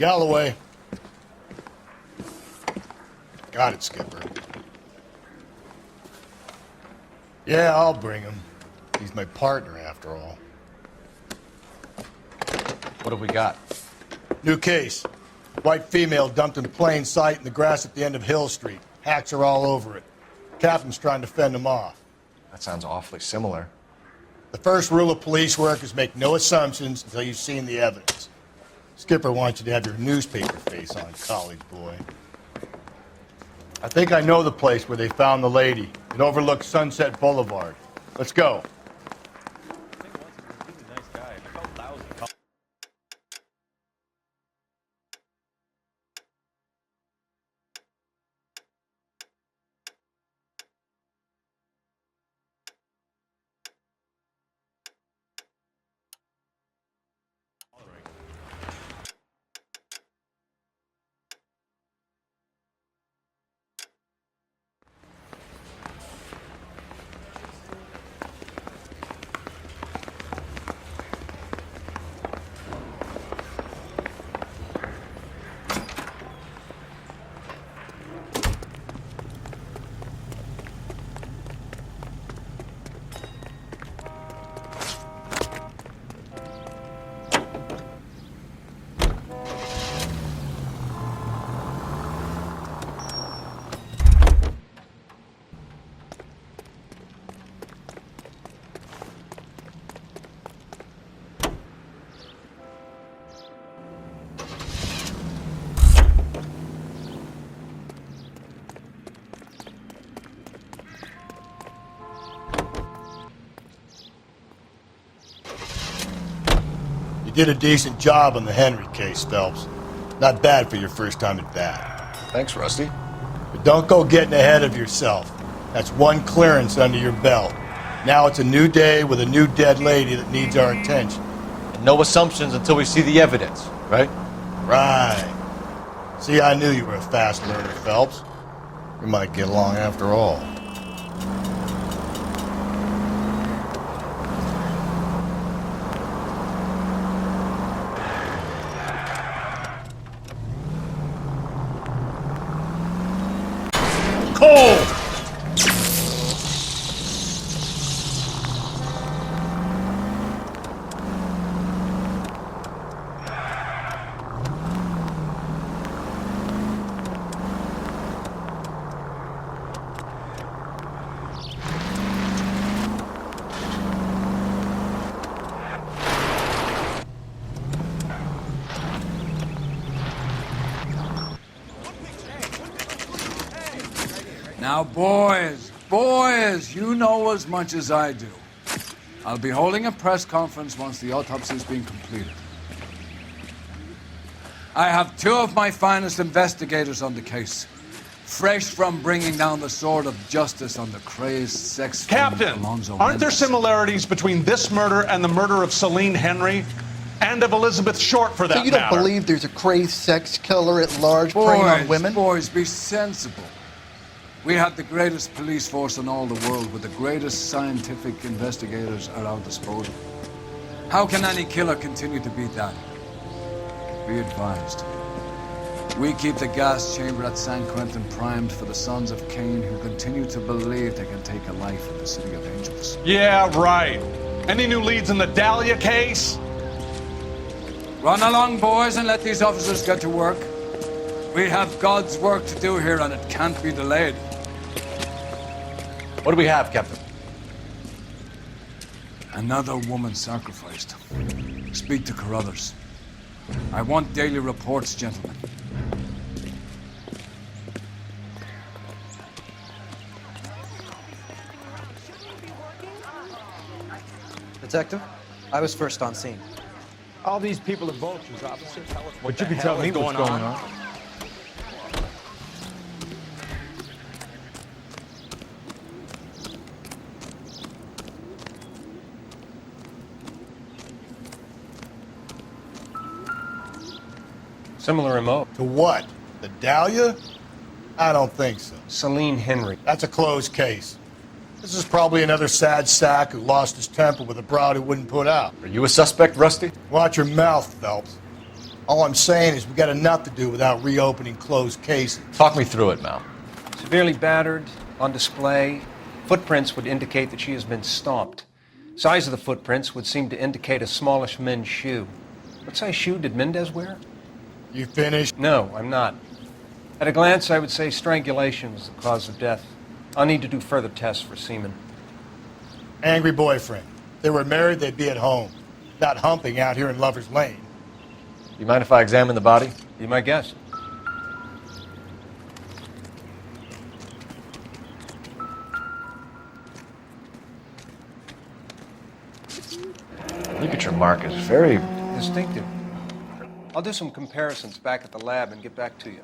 Galloway. Got it, Skipper. Yeah, I'll bring him. He's my partner, after all. What have we got? New case. White female dumped in plain sight in the grass at the end of Hill Street. Hacks are all over it. Captain's trying to fend them off. That sounds awfully similar. The first rule of police work is make no assumptions until you've seen the evidence. Skipper wants you to have your newspaper face on, college boy. I think I know the place where they found the lady. It overlooks Sunset Boulevard. Let's go. You did a decent job on the Henry case, Phelps. Not bad for your first time at bat. Thanks, Rusty. But don't go getting ahead of yourself. That's one clearance under your belt. Now it's a new day with a new dead lady that needs our attention. And no assumptions until we see the evidence, right? Right. See, I knew you were a fast learner, Phelps. We might get along after all. Cold! Now, boys, you know as much as I do. I'll be holding a press conference once the autopsy's been completed. I have two of my finest investigators on the case, fresh from bringing down the sword of justice on the crazed sex Captain, Alonzo aren't there Mendes. similarities between this murder and the murder of Celine Henry? And of Elizabeth Short, for that So you don't matter? believe there's a crazed sex killer at large preying on women? Boys, be sensible. We have the greatest police force in all the world with the greatest scientific investigators at our disposal. How can any killer continue to beat that? Be advised. We keep the gas chamber at San Quentin primed for the sons of Cain who continue to believe they can take a life in the City of Angels. Yeah, right. Any new leads in the Dahlia case? Run along, boys, and let these officers get to work. We have God's work to do here, and it can't be delayed. What do we have, Captain? Another woman sacrificed. Speak to Carruthers. I want daily reports, gentlemen. Detective, I was first on scene. All these people are vultures, officer. Tell us But you can tell me what's going on. Similar MO. To what? The Dahlia? I don't think so. Celine Henry. That's a closed case. This is probably another sad sack who lost his temper with a broad who wouldn't put out. Are you a suspect, Rusty? Watch your mouth, Phelps. All I'm saying is we got enough to do without reopening closed cases. Talk me through it, Mal. Severely battered, on display. Footprints would indicate that she has been stomped. Size of the footprints would seem to indicate a smallish men's shoe. What size shoe did Mendez wear? You finished? No, I'm not. At a glance, I would say strangulation was the cause of death. I'll need to do further tests for semen. Angry boyfriend. If they were married, they'd be at home, not humping out here in Lover's Lane. You mind if I examine the body? Be my guest. Look at your mark. It's very... Distinctive. I'll do some comparisons back at the lab and get back to you.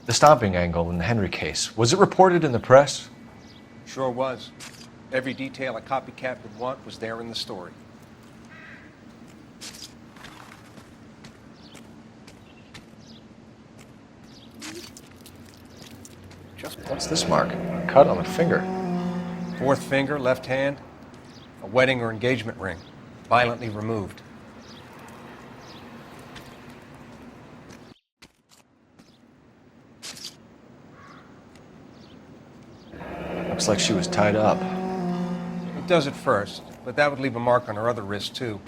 The stomping angle in the Henry case, was it reported in the press? Sure was. Every detail a copycat would want was there in the story. What's this mark? A cut on the finger. Fourth finger, left hand, a wedding or engagement ring, violently removed. Looks like she was tied up. It does at first, but that would leave a mark on her other wrist, too.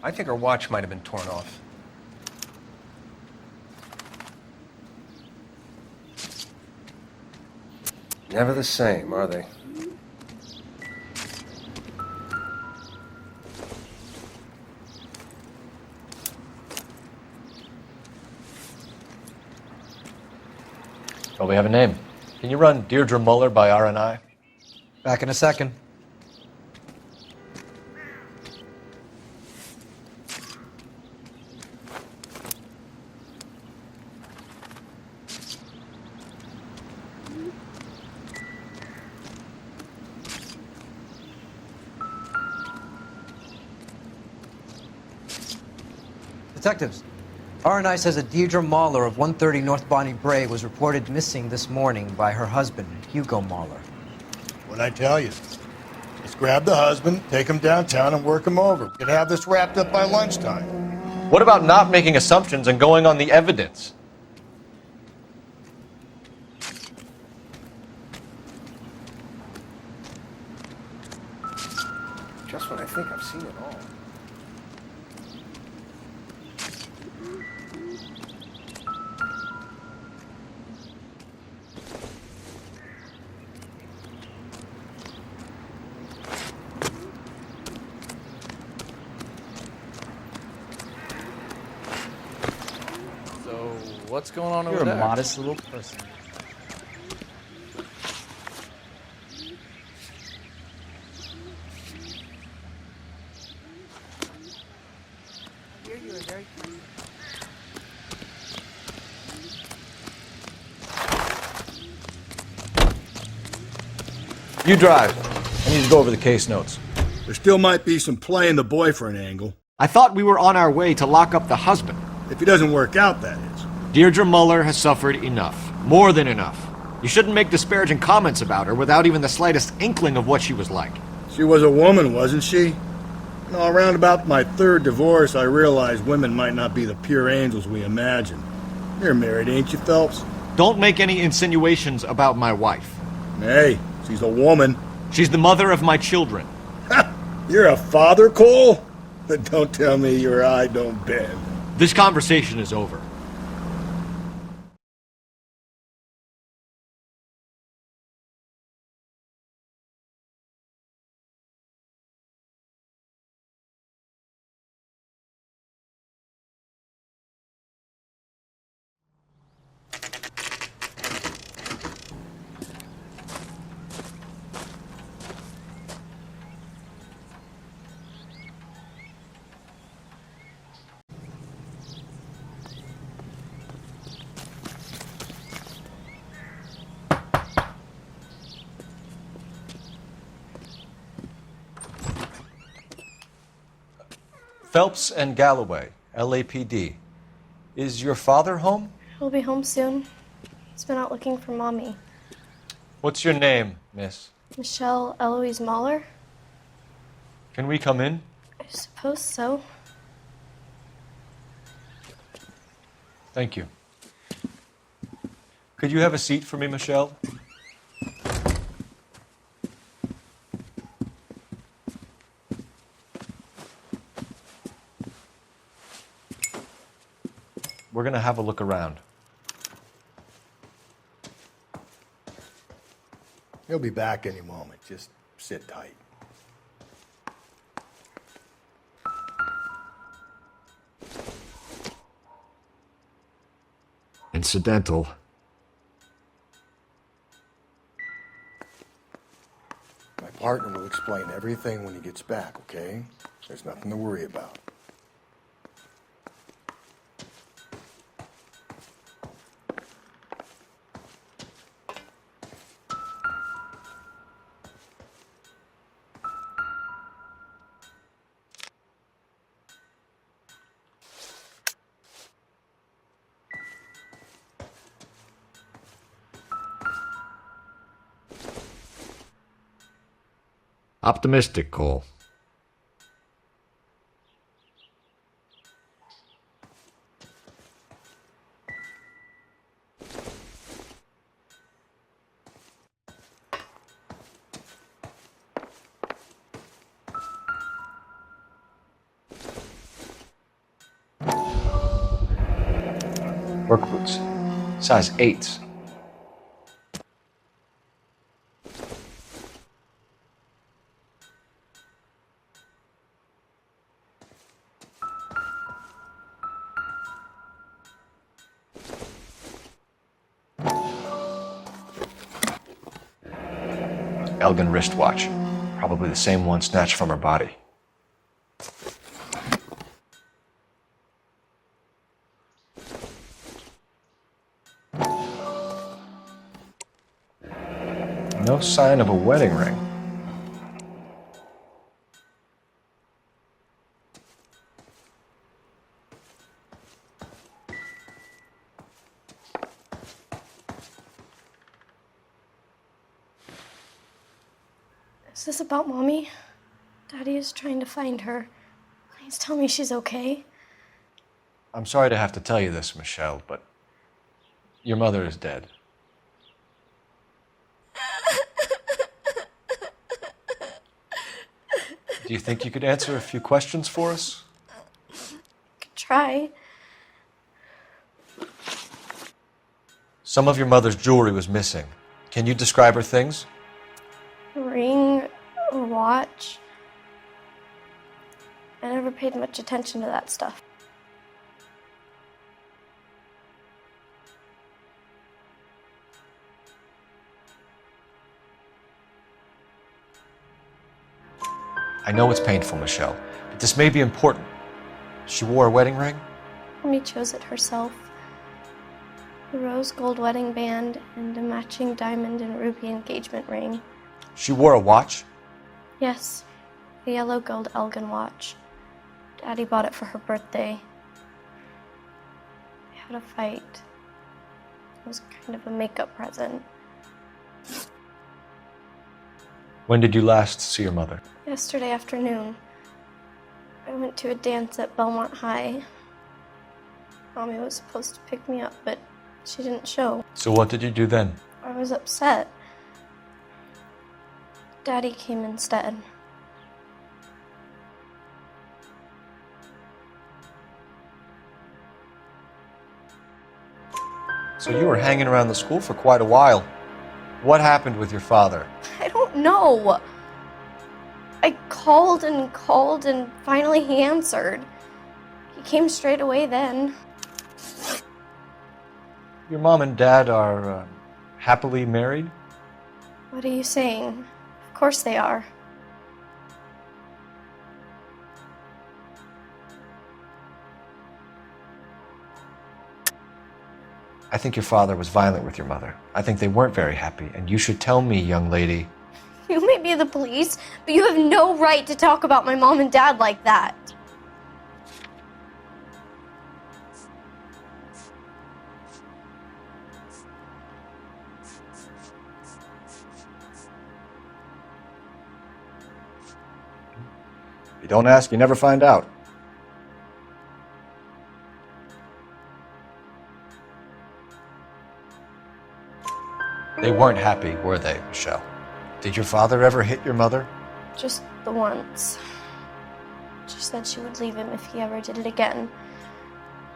I think her watch might have been torn off. Never the same, are they? Well, we have a name. Can you run Deirdre Muller by RNI? Back in a second. Detectives, RNI says that Deirdre Mahler of 130 North Bonnie Bray was reported missing this morning by her husband, Hugo Mahler. What'd I tell you? Let's grab the husband, take him downtown, and work him over. We could have this wrapped up by lunchtime. What about not making assumptions and going on the evidence? Just when I think I've seen it all. So, what's going on You're over a there? modest little person. You drive. I need to go over the case notes. There still might be some play in the boyfriend angle. I thought we were on our way to lock up the husband. If he doesn't work out, that is. Deirdre Muller has suffered enough. More than enough. You shouldn't make disparaging comments about her without even the slightest inkling of what she was like. She was a woman, wasn't she? You know, around about my third divorce, I realized women might not be the pure angels we imagine. You're married, ain't you, Phelps? Don't make any insinuations about my wife. Hey, she's a woman. She's the mother of my children. You're a father, Cole? But don't tell me your eye don't bend. This conversation is over. Phelps and Galloway, LAPD. Is your father home? He'll be home soon. He's been out looking for Mommy. What's your name, miss? Michelle Eloise Mahler? Can we come in? I suppose so. Thank you. Could you have a seat for me, Michelle? We're going to have a look around. He'll be back any moment. Just sit tight. Incidental. My partner will explain everything when he gets back, okay? There's nothing to worry about. Optimistic, Cole. Work boots. Size 8s. Elgin wristwatch. Probably the same one snatched from her body. No sign of a wedding ring. Is this about Mommy? Daddy is trying to find her. Please tell me she's okay. I'm sorry to have to tell you this, Michelle, but your mother is dead. Do you think you could answer a few questions for us? Could try. Some of your mother's jewelry was missing. Can you describe her things? A ring, a watch. I never paid much attention to that stuff. I know it's painful, Michelle, but this may be important. She wore a wedding ring? Mommy chose it herself. A rose gold wedding band and a matching diamond and ruby engagement ring. She wore a watch? Yes, a yellow gold Elgin watch. Daddy bought it for her birthday. We had a fight. It was kind of a makeup present. When did you last see your mother? Yesterday afternoon, I went to a dance at Belmont High. Mommy was supposed to pick me up, but she didn't show. So what did you do then? I was upset. Daddy came instead. So you were hanging around the school for quite a while. What happened with your father? I don't know. I called and finally he answered. He came straight away then. Your mom and dad are happily married? What are you saying? Of course they are. I think your father was violent with your mother. I think they weren't very happy, and you should tell me, young lady. You may be the police, but you have no right to talk about my mom and dad like that. you don't ask, you never find out. They weren't happy, were they, Michelle? Did your father ever hit your mother? Just the once. She said she would leave him if he ever did it again.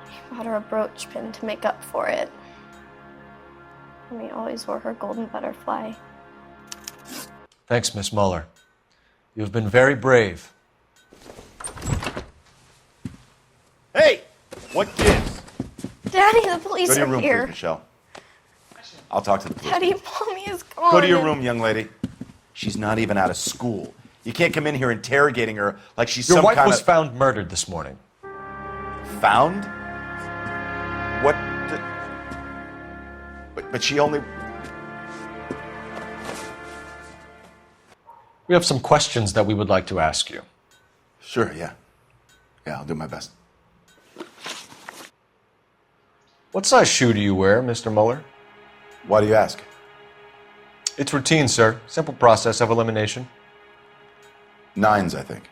He bought her a brooch pin to make up for it. And we always wore her golden butterfly. Thanks, Miss Muller. You've been very brave. Hey! What gives? Daddy, the police Go to your are room, here. please, Michelle. I'll talk to the police. Daddy, Mommy is gone. Go to your room, young lady. She's not even out of school. You can't come in here interrogating her like she's Your some wife kind was of... found murdered this morning. Found? What? But she only... We have some questions that we would like to ask you. Sure, yeah. Yeah, I'll do my best. What size shoe do you wear, Mr. Muller? Why do you ask? It's routine, sir. Simple process of elimination. 9s, I think.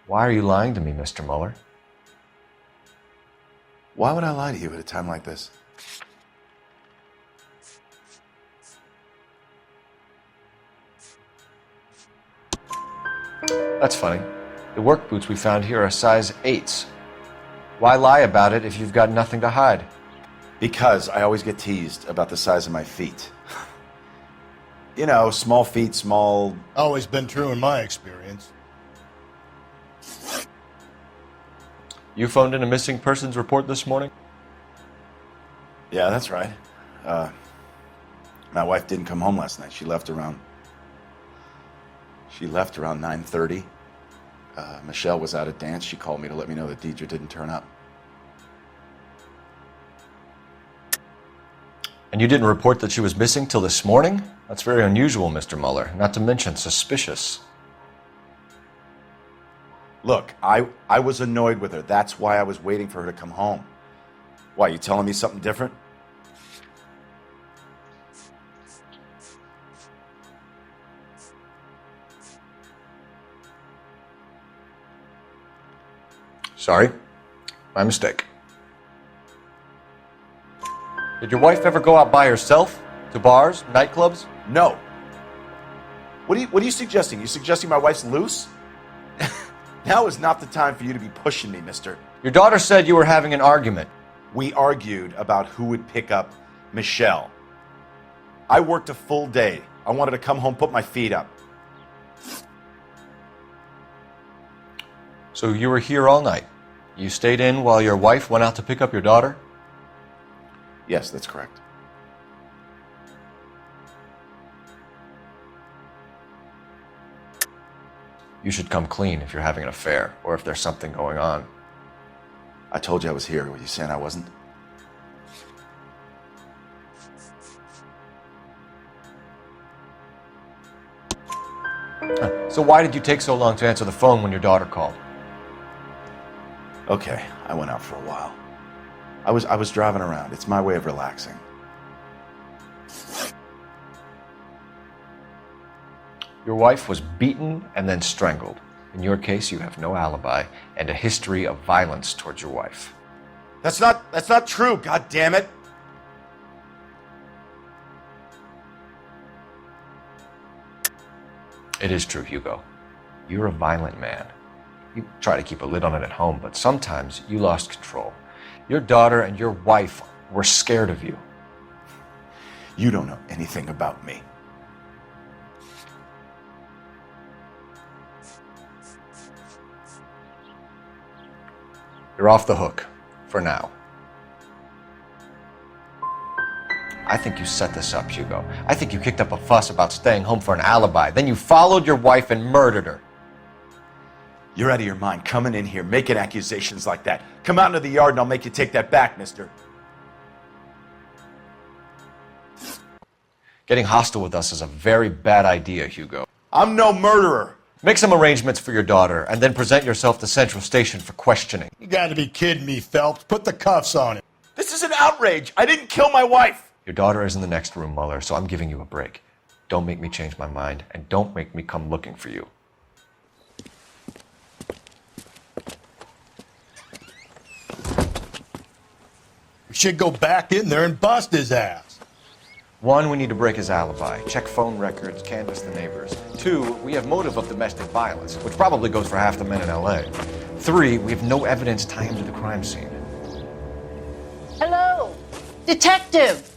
Why are you lying to me, Mr. Muller? Why would I lie to you at a time like this? That's funny. The work boots we found here are size 8s. Why lie about it if you've got nothing to hide? Because I always get teased about the size of my feet. You know, small feet, small... Always been true in my experience. You phoned in a missing persons report this morning? Yeah, that's right. My wife didn't come home last night. She left around 9:30. Michelle was out at dance. She called me to let me know that Deidre didn't turn up. And you didn't report that she was missing till this morning? That's very unusual, Mr. Muller, not to mention suspicious. Look, I was annoyed with her. That's why I was waiting for her to come home. Why, you telling me something different? Sorry, my mistake. Did your wife ever go out by herself? To bars, nightclubs? No. What are you suggesting? You suggesting my wife's loose? Now is not the time for you to be pushing me, mister. Your daughter said you were having an argument. We argued about who would pick up Michelle. I worked a full day. I wanted to come home, put my feet up. So you were here all night. You stayed in while your wife went out to pick up your daughter? Yes, that's correct. You should come clean if you're having an affair or if there's something going on. I told you I was here. Were you saying I wasn't? So why did you take so long to answer the phone when your daughter called? Okay, I went out for a while. I was driving around. It's my way of relaxing. Your wife was beaten and then strangled. In your case, you have no alibi and a history of violence towards your wife. That's not true, god damn it. It is true, Hugo. You're a violent man. You try to keep a lid on it at home, but sometimes you lost control. Your daughter and your wife were scared of you. You don't know anything about me. You're off the hook, for now. I think you set this up, Hugo. I think you kicked up a fuss about staying home for an alibi. Then you followed your wife and murdered her. You're out of your mind coming in here making accusations like that. Come out into the yard and I'll make you take that back, mister. Getting hostile with us is a very bad idea, Hugo. I'm no murderer. Make some arrangements for your daughter and then present yourself to Central Station for questioning. You gotta be kidding me, Phelps. Put the cuffs on him. This is an outrage. I didn't kill my wife. Your daughter is in the next room, Muller, so I'm giving you a break. Don't make me change my mind, and don't make me come looking for you. We should go back in there and bust his ass. 1, we need to break his alibi. Check phone records, canvass the neighbors. 2, we have motive of domestic violence, which probably goes for half the men in LA. 3, we have no evidence tying him to the crime scene. Hello, detective.